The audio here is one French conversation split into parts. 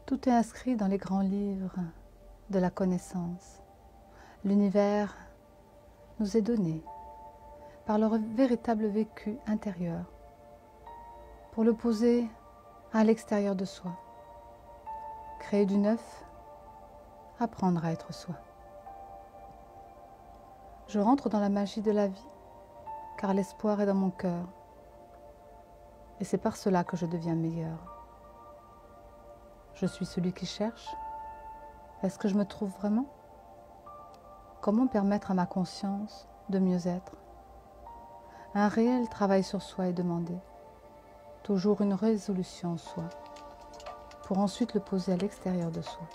Tout est inscrit dans les grands livres de la connaissance. L'univers nous est donné par leur véritable vécu intérieur pour le poser à l'extérieur de soi. Créer du neuf, apprendre à être soi. Je rentre dans la magie de la vie car l'espoir est dans mon cœur et c'est par cela que je deviens meilleur. Je suis celui qui cherche. Est-ce que je me trouve vraiment? Comment permettre à ma conscience de mieux être? Un réel travail sur soi est demandé. Toujours une résolution en soi, pour ensuite le poser à l'extérieur de soi.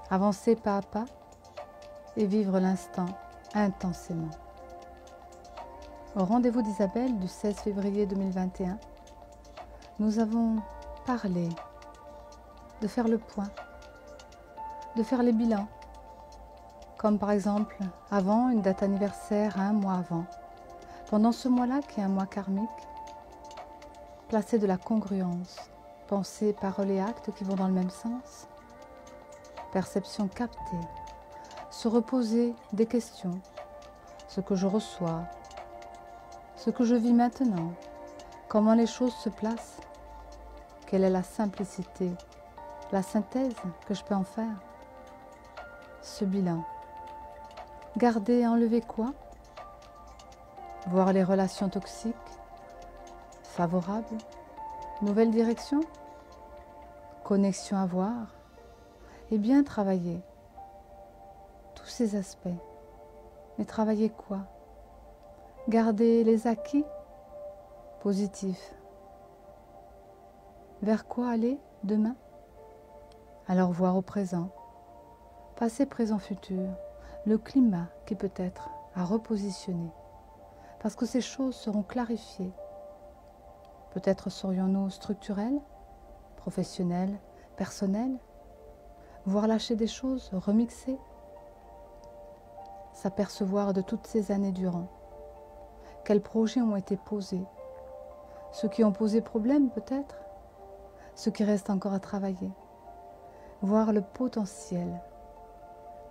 Avancer pas à pas et vivre l'instant intensément. Au rendez-vous d'Isabelle du 16 février 2021, nous avons parlé de faire le point, de faire les bilans, comme par exemple avant une date anniversaire, un mois avant. Pendant ce mois-là, qui est un mois karmique, placer de la congruence, pensées, paroles et actes qui vont dans le même sens, perception captée, se reposer des questions, ce que je reçois, ce que je vis maintenant, comment les choses se placent, quelle est la simplicité, la synthèse que je peux en faire. Ce bilan. Garder et enlever quoi? Voir les relations toxiques, favorables, nouvelle direction, connexion à voir, et bien travailler tous ces aspects. Mais travailler quoi? Garder les acquis positifs. Vers quoi aller demain? Alors voir au présent, passé, présent, futur, le climat qui peut être à repositionner. Parce que ces choses seront clarifiées. Peut-être serions-nous structurels, professionnels, personnels, voire lâcher des choses, remixer, s'apercevoir de toutes ces années durant. Quels projets ont été posés, ceux qui ont posé problème peut-être, ceux qui restent encore à travailler. Voir le potentiel,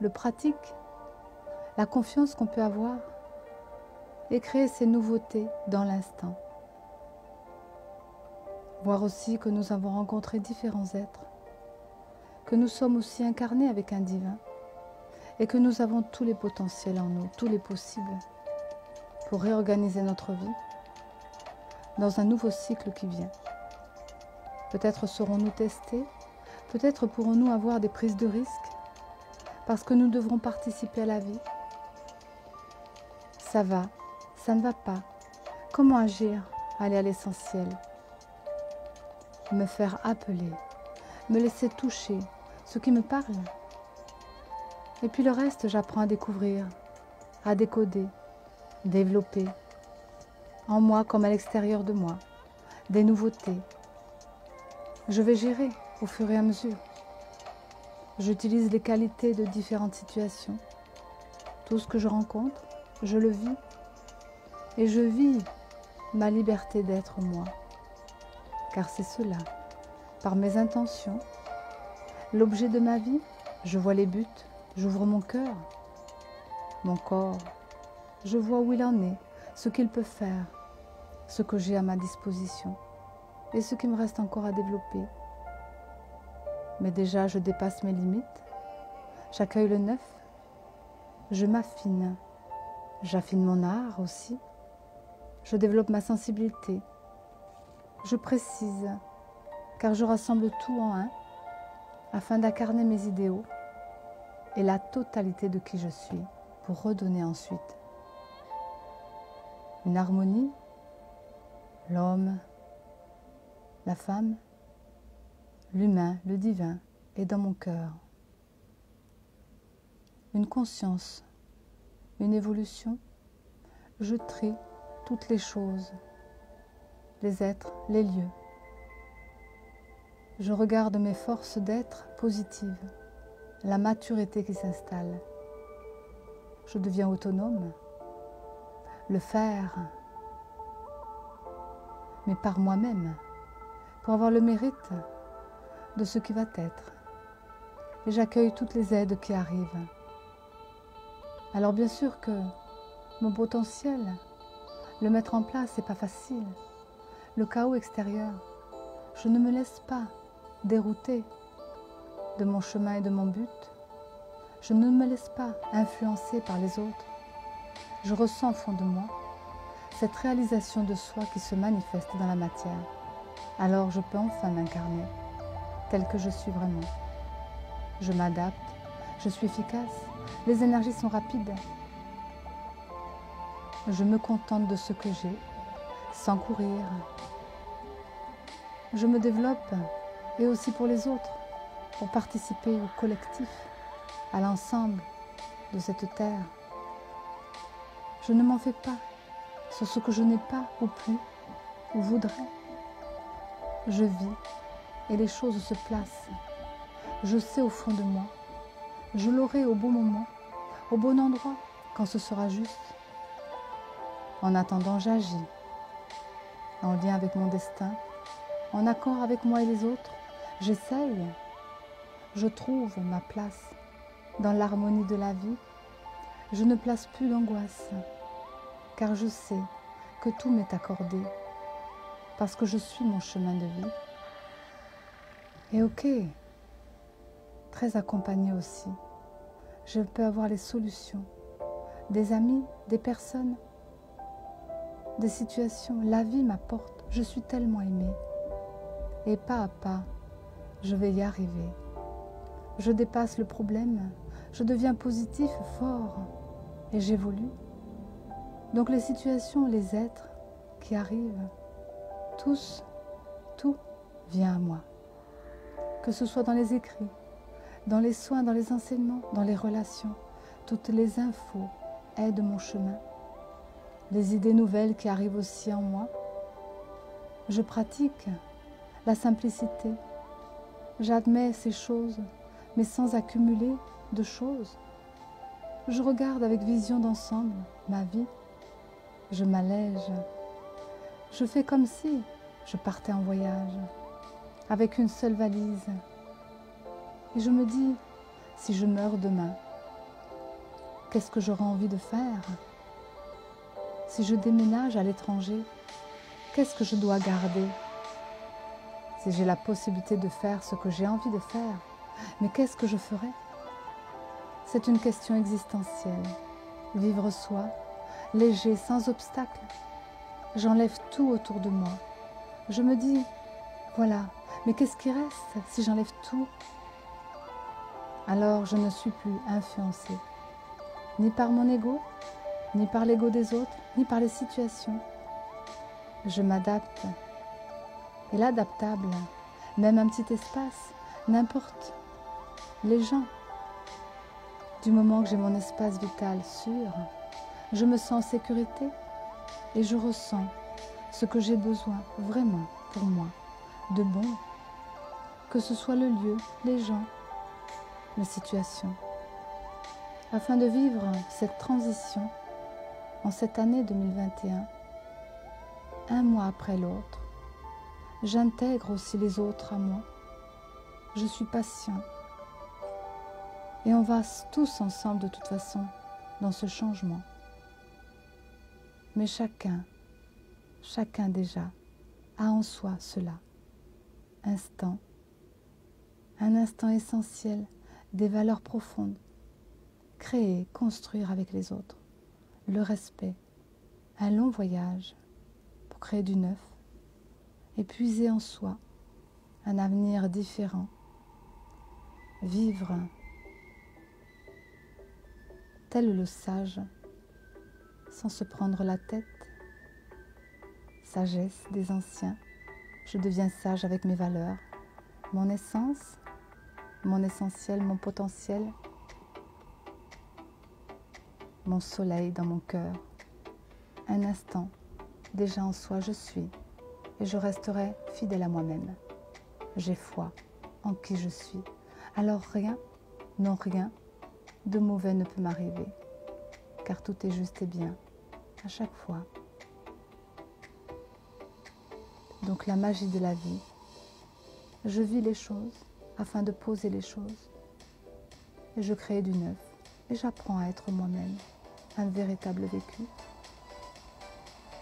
le pratique, la confiance qu'on peut avoir et créer ces nouveautés dans l'instant. Voir aussi que nous avons rencontré différents êtres, que nous sommes aussi incarnés avec un divin et que nous avons tous les potentiels en nous, tous les possibles pour réorganiser notre vie dans un nouveau cycle qui vient. Peut-être serons-nous testés, peut-être pourrons-nous avoir des prises de risques parce que nous devrons participer à la vie. Ça va, ça ne va pas. Comment agir? Aller à l'essentiel. Me faire appeler, me laisser toucher ce qui me parle. Et puis le reste, j'apprends à découvrir, à décoder, développer, en moi comme à l'extérieur de moi, des nouveautés. Je vais gérer au fur et à mesure. J'utilise les qualités de différentes situations. Tout ce que je rencontre, je le vis. Et je vis ma liberté d'être moi. Car c'est cela, par mes intentions, l'objet de ma vie, je vois les buts, j'ouvre mon cœur, mon corps, je vois où il en est, ce qu'il peut faire, ce que j'ai à ma disposition et ce qui me reste encore à développer. Mais déjà, je dépasse mes limites, j'accueille le neuf, je m'affine, j'affine mon art aussi, je développe ma sensibilité, je précise, car je rassemble tout en un, afin d'incarner mes idéaux et la totalité de qui je suis, pour redonner ensuite une harmonie, l'homme, la femme, l'humain, le divin est dans mon cœur. Une conscience, une évolution, je trie toutes les choses, les êtres, les lieux. Je regarde mes forces d'être positives, la maturité qui s'installe. Je deviens autonome, le faire, mais par moi-même, pour avoir le mérite de ce qui va être. Et j'accueille toutes les aides qui arrivent. Alors bien sûr que mon potentiel, le mettre en place, c'est pas facile. Le chaos extérieur, je ne me laisse pas dérouter de mon chemin et de mon but. Je ne me laisse pas influencer par les autres. Je ressens au fond de moi cette réalisation de soi qui se manifeste dans la matière. Alors je peux enfin m'incarner tel que je suis vraiment. Je m'adapte, je suis efficace, les énergies sont rapides. Je me contente de ce que j'ai, sans courir. Je me développe, et aussi pour les autres, pour participer au collectif, à l'ensemble de cette terre. Je ne m'en fais pas sur ce que je n'ai pas ou plus, ou voudrais. Je vis, et les choses se placent. Je sais au fond de moi, je l'aurai au bon moment, au bon endroit, quand ce sera juste. En attendant, j'agis, en lien avec mon destin, en accord avec moi et les autres. J'essaye, je trouve ma place dans l'harmonie de la vie. Je ne place plus d'angoisse, car je sais que tout m'est accordé, parce que je suis mon chemin de vie. Et ok, très accompagnée aussi, je peux avoir les solutions, des amis, des personnes, des situations. La vie m'apporte, je suis tellement aimée. Et pas à pas, je vais y arriver. Je dépasse le problème, je deviens positif, fort, et j'évolue. Donc les situations, les êtres qui arrivent, tous, tout vient à moi. Que ce soit dans les écrits, dans les soins, dans les enseignements, dans les relations, toutes les infos aident mon chemin. Les idées nouvelles qui arrivent aussi en moi. Je pratique la simplicité. J'admets ces choses, mais sans accumuler de choses. Je regarde avec vision d'ensemble ma vie. Je m'allège. Je fais comme si je partais en voyage, avec une seule valise. Et je me dis, si je meurs demain, qu'est-ce que j'aurai envie de faire? Si je déménage à l'étranger, qu'est-ce que je dois garder? Si j'ai la possibilité de faire ce que j'ai envie de faire, mais qu'est-ce que je ferai? C'est une question existentielle. Vivre soi, léger, sans obstacle. J'enlève tout autour de moi. Je me dis, voilà, mais qu'est-ce qui reste si j'enlève tout? Alors je ne suis plus influencée, ni par mon ego, ni par l'ego des autres, ni par les situations. Je m'adapte. Et l'adaptable, même un petit espace, n'importe. Les gens, du moment que j'ai mon espace vital sûr, je me sens en sécurité et je ressens ce que j'ai besoin vraiment pour moi, de bon, que ce soit le lieu, les gens, les situations. Afin de vivre cette transition en cette année 2021, un mois après l'autre, j'intègre aussi les autres à moi. Je suis patient. Et on va tous ensemble de toute façon dans ce changement. Mais chacun déjà a en soi cela. Un instant essentiel, des valeurs profondes. Créer, construire avec les autres. Le respect, un long voyage pour créer du neuf. Et puiser en soi un avenir différent. Vivre tel le sage, sans se prendre la tête. Sagesse des anciens, je deviens sage avec mes valeurs, mon essence, mon essentiel, mon potentiel, mon soleil dans mon cœur. Un instant, déjà en soi je suis, et je resterai fidèle à moi-même. J'ai foi en qui je suis, alors rien, non rien, de mauvais ne peut m'arriver, car tout est juste et bien, à chaque fois. Donc la magie de la vie Je vis les choses afin de poser les choses. Et je crée du neuf. Et j'apprends à être moi-même, un véritable vécu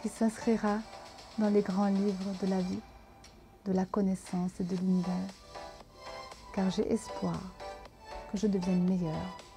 qui s'inscrira dans les grands livres de la vie, de la connaissance et de l'univers. Car j'ai espoir que je devienne meilleure